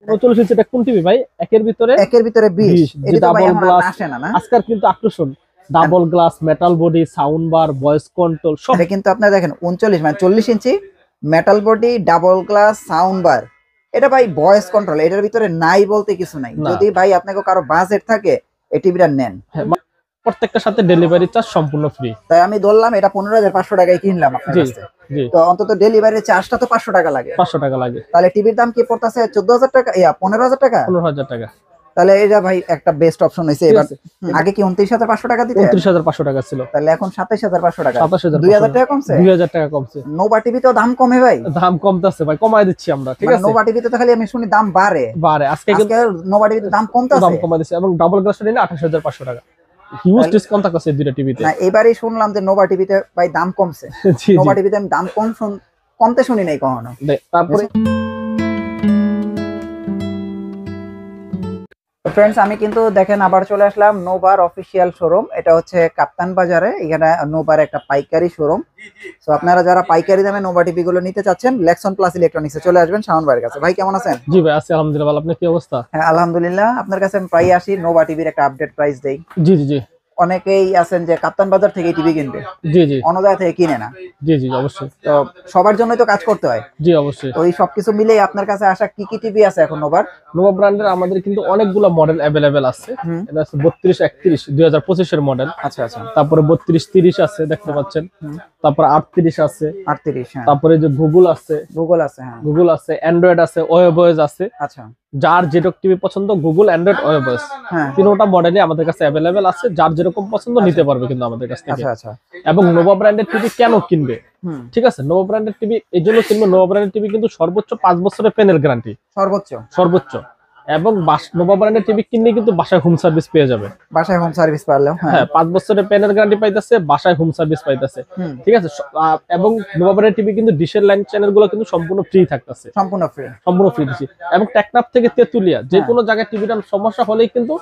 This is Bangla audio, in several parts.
39 ইঞ্চি এটা কোন টিভি ভাই? একের ভিতরে 20 যে এটা তো ভাই ডাবল এখন গ্লাস আসে না না। আজকাল কিন্তু আকর্ষণ, double glass, metal body, sound bar, voice control সব। এটা কিন্তু আপনারা দেখেন 39 মানে 40 inch metal body, double glass, sound bar. এটা ভাই ভয়েস কন্ট্রোল, এটার ভিতরে নাই বলতে কিছু নাই। না। যদি ভাই আপনাকে কারো বাজেট থাকে এই টিভিটা নেন। হ্যাঁ, প্রত্যেকটার সাথে ডেলিভারি চার্জ সম্পূর্ণ ফ্রি। তাই আমি ধরলাম এটা 15,500 টাকায় কিনলাম আপনার জি কাছে। জি, তো অন্তত ডেলিভারি চার্জটা তো 500 টাকা লাগে। 500 টাকা লাগে। তাহলে টিভির দাম কি পড়তেছে 14,000 টাকা, 15,000 টাকা। 15,000 টাকা। তাহলে এটা ভাই একটা বেস্ট অপশন হইছে ঠিক এবার। আছে। আগে কি 29,500 টাকা দিতে? 29,500 টাকা ছিল, তাহলে এখন 27,500 টাকা, 27,500 2,000 টাকা কমছে। 2,000 টাকা কমছে। নোভা টিভি তো দাম কমে ভাই, দাম কমতেছে ভাই, কমায় দিচ্ছি আমরা। ঠিক মানে আছে, নোভা টিভিতে তো খালি আমি শুনি দাম বাড়ে, বারে আজকে কিন্তু নোভা টিভিতে দাম দাম কমতেছে। কমায় দিচ্ছে এবং ডাবল গ্লাসটা নিলে 28,500 টাকা। হিউজ ডিসকাউন্ট থাকছে এই দুইটা টিভিতে। না এবারই শুনলাম যে নোভা টিভিতে ভাই দাম কমছে। জি নোভা জি। টিভিতে আমি দাম কমতে শুনি নাই কখনো। তারপরে ফ্রেন্ডস আমি কিন্তু দেখেন আবার চলে আসলাম নোভার অফিসিয়াল শোরুম। এটা হচ্ছে কাপ্তান বাজারে, এখানে নোভার একটা পাইকারি শোরুম। তো আপনারা যারা পাইকারি দামে নোভা টিভি গুলো নিতে চাচ্ছেন, লেক্সন প্লাস ইলেকট্রনিক্সে চলে আসবেন শাওন ভাইয়ের কাছে। ভাই কেমন আছেন? জি ভাই আছি আলহামদুলিল্লাহ ভালো। আপনার কি অবস্থা? হ্যাঁ আলহামদুলিল্লাহ। আপনার কাছে আমি প্রায় আসি, নোভা টিভির একটা আপডেট প্রাইস দেই। জি জি জি অনেকেই আছেন যে কাপ্তান বাজার থেকে টিভি কিনবে, জি জি অন্য জায়গা থেকে কিনে না। জি জি অবশ্যই। তো সবার জন্যই তো কাজ করতে হয়। জি অবশ্যই। তো এই সবকিছু মিলেই আপনার কাছে আসা কি কি টিভি আছে এখন নোভার? নোভা ব্র্যান্ডের আমাদের কিন্তু অনেকগুলো মডেল অ্যাভেলেবেল আছে। হুম। এটা আছে 3231 2025 এর মডেল। আচ্ছা আচ্ছা। তারপরে 3230 আছে দেখতে পাচ্ছেন। হুম। তারপরে 38 আছে। 38, হ্যাঁ। তারপরে যে গুগল আছে, গুগল আছে, হ্যাঁ। গুগল আছে, অ্যান্ড্রয়েড আছে, ওয়েবওয়েজ আছে। আচ্ছা, যার যেরকম টিভি পছন্দ, গুগল, অ্যান্ড্রয়েড, ওয়েবওয়েজ হ্যাঁ। তিনটা মডেলই আমাদের কাছে অ্যাভেলেবেল আছে। যার যেরকম পছন্দ নিতে পারবে কিন্তু আমাদের কাছ থেকে। আচ্ছা আচ্ছা। এবং নোভা ব্র্যান্ডের টিভি কেন কিনবে? হুম। ঠিক আছে, নোভা ব্র্যান্ডের টিভি এই জন্য কিনবে, নোভা ব্র্যান্ডের টিভি কিন্তু সর্বোচ্চ 5 বছরের প্যানেল গ্যারান্টি, সর্বোচ্চ। সর্বোচ্চ। এবং নোভা ব্র্যান্ডের টিভি কিনলে কিন্তু বাসায় হোম সার্ভিস পেয়ে যাবে। বাসায় হোম সার্ভিস পারলেও, হ্যাঁ 5 বছরের প্যানেল গ্যারান্টি পাইতেছে, বাসায় হোম সার্ভিস পাইতেছে। হুম। ঠিক আছে। এবং নোভা ব্র্যান্ডের টিভি কিন্তু ডিশের লাইন চ্যানেল গুলো কিন্তু সম্পূর্ণ ফ্রি থাকতেছে, সম্পূর্ণ ফ্রি। সম্পূর্ণ ফ্রি দিচ্ছি। এবং টেকনাফ থেকে তেতুলিয়া যে কোনো জায়গায় টিভিটার সমস্যা হলেই কিন্তু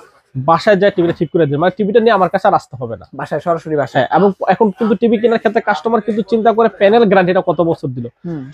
বাসায় যায় টিভিটা ঠিক করে দেয়, মানে টিভিটা নিয়ে আমার কাছে আর আসতে হবে না, বাসায় সরাসরি বাসায়। হ্যাঁ। এবং এখন কিন্তু টিভি কেনার ক্ষেত্রে কাস্টমার কিন্তু চিন্তা করে প্যানেল গ্যারান্টিটা কত বছর দিল।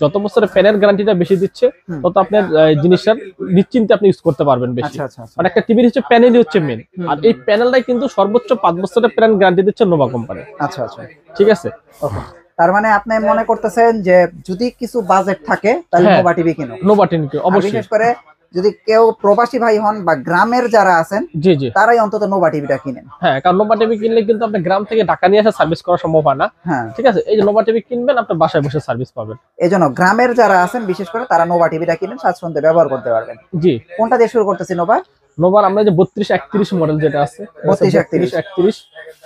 যত বছরের প্যানেল গ্যারান্টিটা বেশি দিচ্ছে তত আপনার জিনিসটা নিশ্চিন্তে আপনি ইউজ করতে পারবেন বেশি। আচ্ছা আচ্ছা। মানে একটা টিভির হচ্ছে প্যানেলই হচ্ছে মেন, আর এই প্যানেলটাই কিন্তু সর্বোচ্চ 5 বছরের প্যানেল গ্যারান্টি দিচ্ছে নোভা কোম্পানি। আচ্ছা আচ্ছা, ঠিক আছে। ওকে। তার মানে আপনি মনে করতেছেন যে যদি কিছু বাজেট থাকে তাহলে হ্যাঁ, নোভা টিভি কিনো। নোভা টিভি আর অবশ্যই। বিশেষ করে যদি কেউ প্রবাসী ভাই হন বা গ্রামের যারা আছেন, জি জি, তারাই অন্তত নোভা টিভিটা কিনেন। হ্যাঁ, কারণ নোভা টিভি কিনলে কিন্তু আপনি গ্রাম থেকে ঢাকা নিয়ে আসা সার্ভিস করা সম্ভব হয় না। হ্যাঁ, ঠিক আছে, এই যে নোভা টিভি কিনবেন আপনার বাসায় বসে সার্ভিস পাবেন। এজন্য গ্রামের যারা আছেন বিশেষ করে তারা নোভা টিভিটা কিনেন, স্বাচ্ছন্দ্যে ব্যবহার করতে পারবেন। জি। কোনটা দিয়ে শুরু করতেছি নোভা? নোভার আমরা যে 3231 মডেল যেটা আছে, 3231,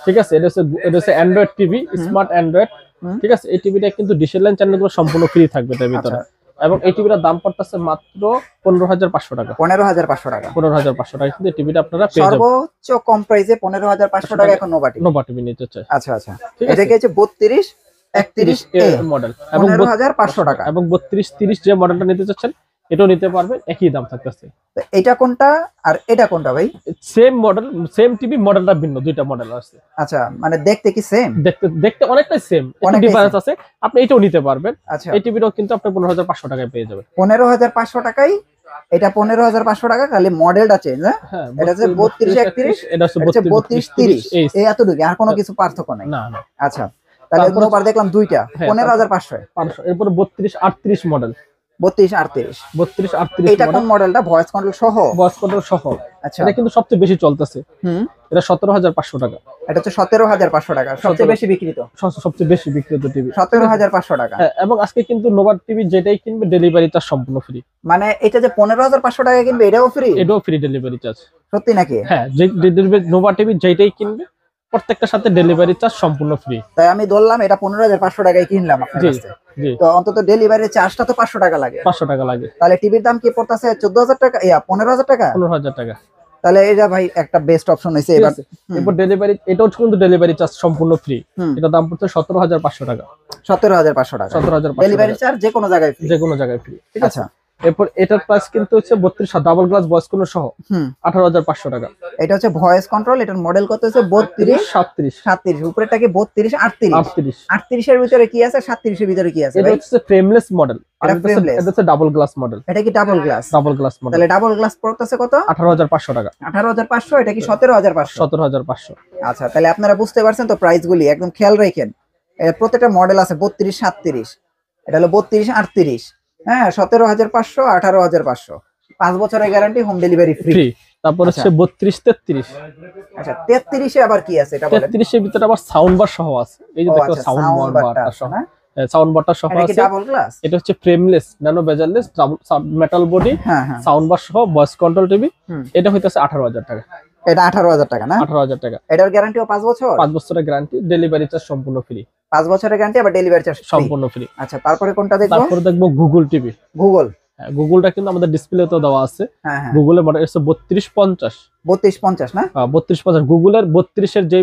ঠিক আছে। এটা হচ্ছে অ্যান্ড্রয়েড টিভি, স্মার্ট অ্যান্ড্রয়েড। ঠিক আছে, এই টিভিটা কিন্তু ডিশের লাইন চ্যানেলগুলো সম্পূর্ণ ফ্রি থাকবে তার ভিতরে। এবং এই টিভিটার দাম পড়তেছে মাত্র 15,500 টাকা। 15,500 টাকা। 15,500 টাকা কিন্তু এই টিভিটা আপনারা পেয়ে যাবেন সর্বোচ্চ কম প্রাইসে 15,500 টাকা এখন নোভা টিভি। নোভা টিভি নিতে চাই। আচ্ছা আচ্ছা। এটা কি হচ্ছে 3231 এ মডেল এবং 15,500 টাকা। এবং 3230 যে মডেলটা নিতে চাচ্ছেন এটাও নিতে পারবেন, একই দাম থাকতেছে। এটা কোনটা আর এটা কোনটা ভাই? সেম মডেল, সেম টিভি, মডেলটা ভিন্ন, দুইটা মডেল আছে। আচ্ছা, মানে দেখতে কি সেম? দেখতে দেখতে অনেকটাই সেম, একটু ডিফারেন্স আছে। আপনি এটাও নিতে পারবেন। আচ্ছা, এই টিভিটাও কিন্তু আপনি 15,500 টাকায় পেয়ে যাবেন। 15,500 টাকায় এটা 15,500 টাকা, খালি মডেলটা চেঞ্জ। হ্যাঁ, এটা হচ্ছে 3231, এটা হচ্ছে 3230, এই এতটুকু, আর কোনো কিছু পার্থক্য নাই। না না। আচ্ছা, তাহলে নোভার দেখলাম দুইটা 15,500। এরপরে 3238 মডেল, 3238। 3238 এটা কোন মডেলটা? ভয়েস কন্ট্রোল সহ? ভয়েস কন্ট্রোল সহ। আচ্ছা, এটা কিন্তু সবচেয়ে বেশি চলতেছে। এটা 17,500 টাকা। এটা হচ্ছে 17,500 টাকা, সবচেয়ে বেশি বিক্রিত, সবচেয়ে বেশি বিক্রিত টিভি 17,500 টাকা। এবং আজকে কিন্তু নোভা টিভি যেটাই কিনবে ডেলিভারি চার্জ সম্পূর্ণ ফ্রি। মানে এটা যে 15,500 টাকা কিনবে এটাও ফ্রি? এটাও ফ্রি ডেলিভারি চার্জ। সত্যি নাকি? হ্যাঁ, যে নোভা টিভি যেটাই কিনবে প্রত্যেকটার সাথে ডেলিভারি চার্জ সম্পূর্ণ ফ্রি। তাই আমি ধরলাম এটা 15,500 টাকায় কিনলাম আপনার কাছে। জি। তো অন্তত ডেলিভারি চার্জটা তো 500 টাকা লাগে। 500 টাকা লাগে। তাহলে টিভির দাম কি পড়তেছে 14,000 টাকা, 15,000 টাকা? 15,000 টাকা। তাহলে এটা ভাই একটা বেস্ট অপশন হইছে এবার। এরপর ডেলিভারি, এটাও কিন্তু ডেলিভারি চার্জ সম্পূর্ণ ফ্রি। এটা দাম পড়ছে 17,500 টাকা। 17,500 টাকা 17,500 ডেলিভারি চার্জ, যে কোনো জায়গায় ফ্রি। যে কোনো জায়গায় ফ্রি। ঠিক আছে। এরপর এটার প্রাইস কিন্তু হচ্ছে 32 ডাবল গ্লাস ভয়েস কন্ট্রোল সহ 18,500 টাকা। এটা হচ্ছে ভয়েস কন্ট্রোল, এটার মডেল কত হচ্ছে 32 37 37, উপরেরটা কি 32 38 38 38 এর ভিতরে কি আছে, 37 এর ভিতরে কি আছে এটা ভাই? হচ্ছে ফ্রেমলেস মডেল, আর এটা এটা হচ্ছে ডাবল গ্লাস মডেল। এটা কি double glass? Double glass model, তাহলে ডাবল গ্লাস পড়তেছে কত? 18,500 টাকা। 18,500, এটা কি 17,500? 17,500। আচ্ছা, তাহলে আপনারা বুঝতে পারছেন তো প্রাইস গুলি একদম খেয়াল রাখেন। প্রত্যেকটা মডেল আছে 32 37, এটা হলো 32 38, হ্যাঁ 17,500 18,500, 5 বছরের গ্যারান্টি, হোম ডেলিভারি ফ্রি। তারপর হচ্ছে 32 33। আচ্ছা 33 এ আবার কি আছে এটা বলেন? 33 এর ভিতরে আবার সাউন্ড বার সহ আছে, এই যে দেখো সাউন্ড বারটা সহ, সাউন্ড বারটা সহ এটা কি আছে। Double glass? এটা হচ্ছে frameless nano bezel-less metal body, হ্যাঁ হ্যাঁ, সাউন্ড বার সহ ভয়েস কন্ট্রোল টিভি। এটা হইতাছে 18,000 টাকা। এটা 18,000 টাকা না? 18,000 টাকা। এটার গ্যারান্টিও 5 বছর? 5 বছরের গ্যারান্টি, ডেলিভারি চার্জ সম্পূর্ণ ফ্রি। 5 বছরের গ্যারান্টি, আবার ডেলিভারি চার্জ সম্পূর্ণ ফ্রি। আচ্ছা, তারপরে কোনটা দেখবো? তারপরে দেখবো গুগল টিভি। গুগল, হ্যাঁ গুগলটা কিন্তু আমাদের ডিসপ্লেতেও দেওয়া আছে। হ্যাঁ হ্যাঁ, গুগলের মডেল হচ্ছে 3250। 3250 না? 3250। গুগলের 32 এর যে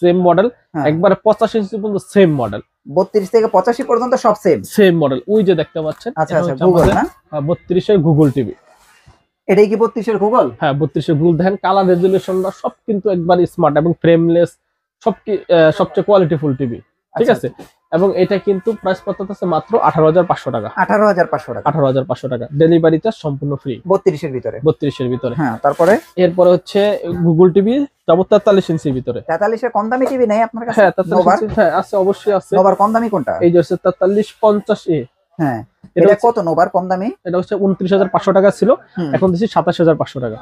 সেম মডেল, হ্যাঁ। একবারে 85 ইঞ্চি পর্যন্ত সেম মডেল, 32 থেকে 85 পর্যন্ত সব সেম মডেল, ওই যে দেখতে পাচ্ছেন। আচ্ছা আচ্ছা, গুগল না? 32 এর গুগল টিভি। এটাই কি 32 এর গুগল? হ্যাঁ 32 এর গুগল। দেখেন কালার রেজুলেশনটা সব কিন্তু একবার স্মার্ট এবং ফ্রেমলেস, সবচেয়ে কোয়ালিটিফুল টিভি, ঠিক আছে। এবং এটা কিন্তু প্রাইস পড়তেছে মাত্র 18,500 টাকা। 18,500 টাকা। 18,500 টাকা, ডেলিভারি চার্জ সম্পূর্ণ ফ্রি। 32 এর ভিতরে? 32 এর ভিতরে, হ্যাঁ। তারপরে এরপরে হচ্ছে গুগল টিভি 43 ইঞ্চির ভিতরে। 43 এর কম দামি টিভি নেই আপনার কাছে? হ্যাঁ 43 ইঞ্চি, হ্যাঁ আছে, অবশ্যই আছে। নোভার কম দামি কোনটা? এই যে হচ্ছে 4350 এ। হ্যাঁ, এটা কত নোভার কম দামি? এটা হচ্ছে 29,500 টাকা ছিল, এখন দিচ্ছি 27,500 টাকা।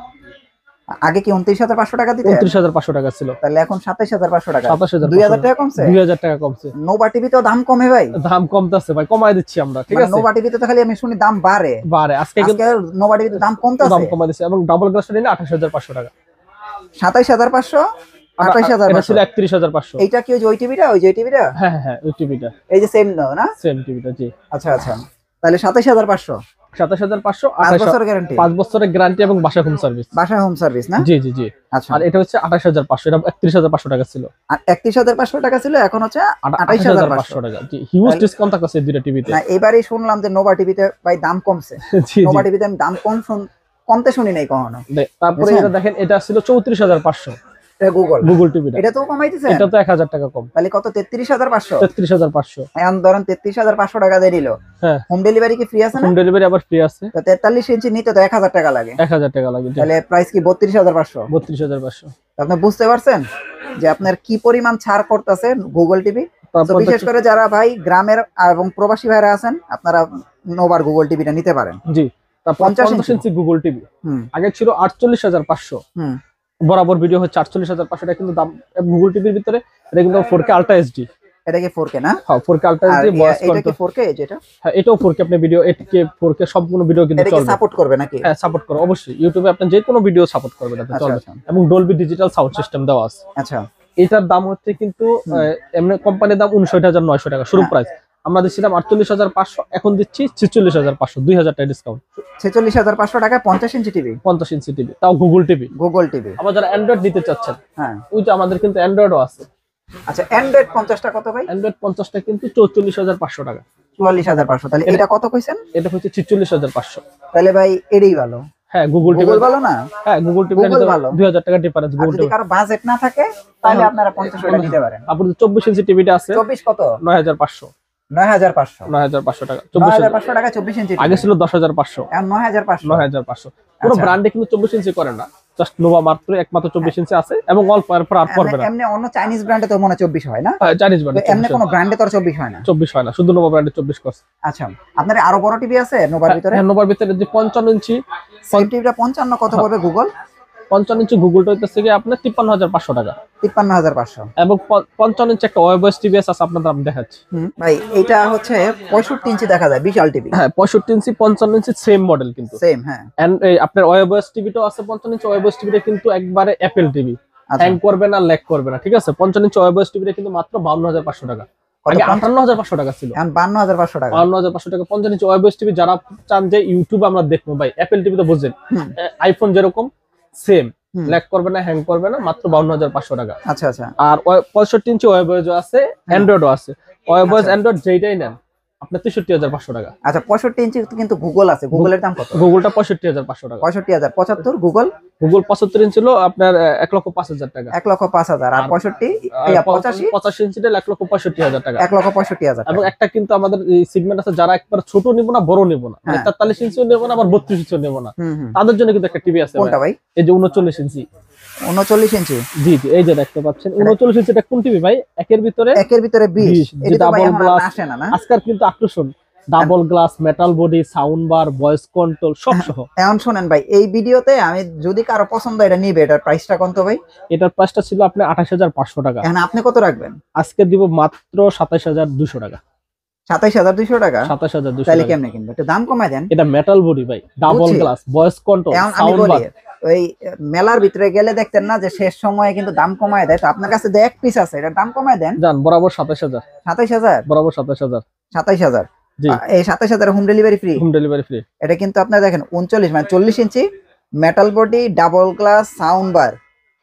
আগে কি 29,500 টাকা দিতে? 29,500 টাকা ছিল, তাহলে এখন 27,500 টাকা। 27,500, 2,000 টাকা কমছে? 2,000 টাকা কমছে। নোভা টিভি তো দাম কমে ভাই? দাম কমতেছে ভাই, কমায় দিচ্ছি আমরা, ঠিক আছে। নোভা টিভিতে তো খালি আমি শুনি দাম বাড়ে। আজকে কিন্তু নোভা টিভিতে দাম কমতেছে, দাম কমায় দিচ্ছে। এবং ডাবল গ্লাসটা নিলে 28,500 টাকা। 27,500, 28,500, এটা ছিল 31,500। এইটা কি ওই টিভিটা? ওই যে টিভিটা? হ্যাঁ হ্যাঁ, ওই টিভিটা, এই যে সেম না? সেম টিভিটা, জি। আচ্ছা আচ্ছা, তাহলে 27,500, 27,500, 5 বছরের গ্যারান্টি? 5 বছরের গ্যারান্টি এবং বাসা হোম সার্ভিস। বাসা হোম সার্ভিস না? জি জি জি। আচ্ছা, আর এটা হচ্ছে 28,500, এটা 31,500 টাকা ছিল। আর 31,500 টাকা ছিল, এখন হচ্ছে 28,500 টাকা। জি, হিউজ ডিসকাউন্ট থাকছে এই দুটো টিভিতে। না, এবারই শুনলাম যে নোভা টিভিতে ভাই দাম কমছে। জি নোভা জি। টিভিতে আমি দাম কমতে শুনি নাই কখনো। তারপরে এটা দেখেন, এটা ছিল 34,500। এটা গুগল, গুগল টিভিটা, এটা তো কমাইতেছে। এটা তো 1,000 টাকা কম। তাহলে কত? 33,500। 33,500। এখন ধরেন 33,500 টাকা দিয়ে দিল। হ্যাঁ, হোম ডেলিভারি কি ফ্রি আছে না? হোম ডেলিভারি আবার ফ্রি আছে। তো 43 ইঞ্চি নিতে তো 1,000 টাকা লাগে। 1,000 টাকা লাগে। তাহলে প্রাইস কি 32,500? 32,500। আপনি বুঝতে পারছেন যে আপনার কি পরিমাণ ছাড় করতেছে গুগল টিভি। তো বিশেষ করে যারা ভাই গ্রামের এবং প্রবাসী ভাইরা আছেন, আপনারা নোভার গুগল টিভিটা নিতে পারেন। জি। তারপর 50 ইঞ্চি গুগল টিভি আগে ছিল 48,500। বরাবর ভিডিও হচ্ছে 48,500 টাকা, কিন্তু দাম গুগল টিভির ভিতরে এটা কিন্তু 4K আলট্রা এইচডি। এটা কি 4K না? হ্যাঁ 4K ultra HD voice control. এটা কি 4K যেটা? হ্যাঁ এটাও 4K, আপনি ভিডিও 8K 4K সম্পূর্ণ ভিডিও কিন্তু এটা কি চলবে। সাপোর্ট করবে নাকি? হ্যাঁ সাপোর্ট করে, অবশ্যই ইউটিউবে আপনি যে কোনো ভিডিও সাপোর্ট করবে, এটা চলবে। এবং ডলবি ডিজিটাল সাউন্ড সিস্টেম দেওয়া আছে। আচ্ছা, এটার দাম হচ্ছে কিন্তু এমনি কোম্পানির দাম 59,900 টাকা শুরু প্রাইস। আমরা দিচ্ছিলাম 48,500, এখন দিচ্ছি 46,500, 2,000 টাকা ডিসকাউন্ট। 46,500 টাকা 50 ইঞ্চি টিভি। 50 ইঞ্চি টিভি, তাও গুগল টিভি। Google TV. আবার যারা অ্যান্ড্রয়েড নিতে চাচ্ছেন, হ্যাঁ ওই যে আমাদের কিন্তু অ্যান্ড্রয়েডও আছে। আচ্ছা, অ্যান্ড্রয়েড 50টা কত ভাই? অ্যান্ড্রয়েড 50টা কিন্তু 44,500 টাকা। 44,500। তাহলে এটা কত কইছেন? এটা হচ্ছে 46,500। তাহলে ভাই এটাই ভালো। হ্যাঁ গুগল টিভি ভালো না? হ্যাঁ গুগল টিভি ভালো। 2,000 টাকা ডিফারেন্স গুগল টিভি। যদি কারো বাজেট না থাকে তাহলে আপনারা 50 টাকা দিতে পারেন। আপনার 24 ইঞ্চি টিভিটা আছে। 24 কত? 9,500। 9,500। 9,500 টাকা। 9,500 টাকা 24 ইঞ্চি। আগে ছিল 10,500, এখন 9,500। 9,500। পুরো ব্র্যান্ডে কিন্তু 24 ইঞ্চি করে না, জাস্ট নোভা একমাত্র 24 ইঞ্চি আছে, এবং অল্প আর পড়বে না। এমনি অন্য চাইনিজ ব্র্যান্ডে তো মনে 24 হয় না? হ্যাঁ চাইনিজ ব্র্যান্ডে। এমনি কোন ব্র্যান্ডে তো 24 হয় না। 24 হয় না, শুধু নোভা ব্র্যান্ডে 24 করছে। আচ্ছা, আপনার আরো বড় টিভি আছে নোভার ভিতরে? হ্যাঁ নোভার ভিতরে যে 55 ইঞ্চি টিভিটা 55 কত পড়বে গুগল? 55 ইঞ্চি গুগলটা হইতেছে কি আপনার 53,500 টাকা। 53,500। এবং 55 ইঞ্চি একটা ওয়েবএস টিভি আছে, আপনাদের আমি দেখাচ্ছি। ভাই এটা হচ্ছে 65 ইঞ্চি দেখা যায়, বিশাল টিভি। হ্যাঁ 65 ইঞ্চি 55 ইঞ্চি সেম মডেল কিন্তু সেম। হ্যাঁ, এন্ড আপনার ওয়েবএস টিভিটাও আছে 55 ইঞ্চি। ওয়েবএস টিভিটা কিন্তু একবারে অ্যাপল টিভি, হ্যাং করবে না, ল্যাগ করবে না, ঠিক আছে। 55 ইঞ্চি ওয়েবএস টিভিটা কিন্তু মাত্র 52,500 টাকা। আগে 58,500 টাকা ছিল, এখন 52,500 টাকা। 52,500 টাকা 55 ইঞ্চি ওয়েবএস টিভি। যারা চান যে ইউটিউবে আমরা দেখবো ভাই, অ্যাপল টিভি তো বুঝছেন, আইফোন যেরকম সেম, ল্যাগ করবে না, হ্যাং করবে না, মাত্র 52,500 টাকা। আচ্ছা আচ্ছা। আর 65 ইঞ্চি ওয়েবএস আছে, অ্যান্ড্রয়েডও আছে। ওয়েবএস অ্যান্ড্রয়েড যেটাই নেন আপনার 63,500 টাকা। আচ্ছা 65 ইঞ্চি কিন্তু গুগল আছে, গুগলের দাম কত? গুগলটা 65,500 টাকা। 65,000। 75 গুগল গুগল 75 ইঞ্চি ছিল আপনার 1,05,000 টাকা। 1,05,000। আর 65 85 ইঞ্চিটা 1,65,000 টাকা। 1,65,000 এবং একটা কিন্তু আমাদের এই সেগমেন্ট আছে যারা একবার ছোট নিব না বড় নিব না, মানে 43 ইঞ্চিও নেব না আবার 32 ইঞ্চিও নেব না, তাদের জন্য কিন্তু একটা টিভি আছে। কোনটা ভাই? এই যে 39 ইঞ্চি। 39 ইঞ্চি? জি জি, এই যে দেখতে পাচ্ছেন 39 ইঞ্চিটা কোন টিভি ভাই? একের ভিতরে 20 এটা তো ভাই ডাবল এখন গ্লাস আসে না না? আজকাল কিন্তু আকর্ষণ, double glass, metal body, sound bar, voice control সব সহ। এখন শুনেন ভাই, এই ভিডিওতে আমি যদি কারো পছন্দ এটা নিবে, এটার প্রাইসটা কত ভাই? এটার প্রাইসটা ছিল আপনার 28,500 টাকা। এখন আপনি কত রাখবেন? আজকে দিব মাত্র 27,200 টাকা। 27,200 টাকা? 27,200 তাহলে টাকা। কেমনে কিনবে? একটু দাম কমায় দেন। এটা মেটাল বডি ভাই, ডাবল বুঝছি। গ্লাস, ভয়েস কন্ট্রোল, এখন আমি সাউন্ড বলি, বার। ওই মেলার ভিতরে গেলে দেখতেন না যে শেষ সময়ে কিন্তু দাম কমায় দেয়, তো আপনার কাছে যে এক পিস আছে এটার দাম কমায় দেন। জান বরাবর 27,000, 27,000? বরাবর 27,000। 27,000? জি, এই 27,000 home delivery free? Home delivery free. এটা কিন্তু আপনার দেখেন 39 মানে 40 inch, metal body, double glass, sound bar.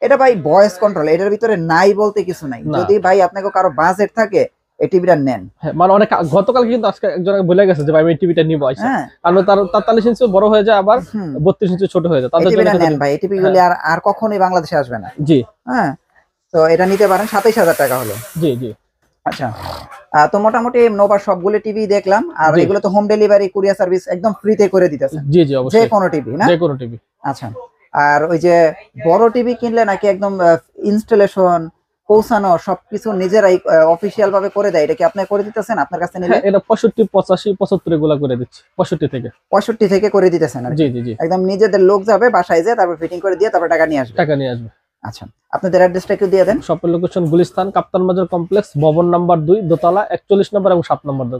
এটা ভাই ভয়েস কন্ট্রোল, এটার ভিতরে নাই বলতে কিছু নাই। না। যদি ভাই আপনাকে কারো বাজেট থাকে এই টিভিটা নেন। হ্যাঁ, মানে অনেক গতকাল কিন্তু আজকে একজন বলে গেছে যে ভাই আমি এই টিভিটা নিব আইসা, হ্যাঁ, কারণ তার 43 ইঞ্চি বড় হয়ে যায় আবার 32 ইঞ্চি ছোট হয়ে যায়, এই তাদের জন্য টিভিটা নেন কিন্তু- ভাই, এই টিভি গুলি আর কখনোই বাংলাদেশে আসবে না। জি হ্যাঁ, তো এটা নিতে পারেন 27,000 টাকা হলো। জি জি আচ্ছা, তো মোটামুটি নোভার সবগুলো টিভি দেখলাম, আর জি। এগুলো তো হোম ডেলিভারি, কুরিয়ার সার্ভিস একদম ফ্রিতে করে দিতেছে, জি জি যে অবশ্যই, কোনো টিভি না? যে কোনো টিভি। আচ্ছা, আর ওই যে বড় টিভি কিনলে নাকি একদম ইনস্টলেশন, পৌঁছানো সবকিছু নিজেরাই অফিসিয়াল ভাবে করে দেয়, এটা কি আপনি করে দিতেছেন আপনার কাছে নিলে? হ্যাঁ, এটা 65, 85, 75 এগুলা করে দিচ্ছি 65 থেকে। 65 থেকে করে দিতেছেন আর কি? জি জি জি, একদম নিজেদের লোক যাবে বাসায়, যায় তারপর ফিটিং করে দিয়ে তারপর টাকা নিয়ে আসবে। টাকা নিয়ে আসবে। আচ্ছা, আপনাদের অ্যাড্রেসটা একটু দিয়ে দেন। শপের লোকেশন গুলিস্তান, কাপ্তান বাজার কমপ্লেক্স, ভবন নাম্বার 2, দোতলা, 41 নম্বর এবং 7 নম্বর।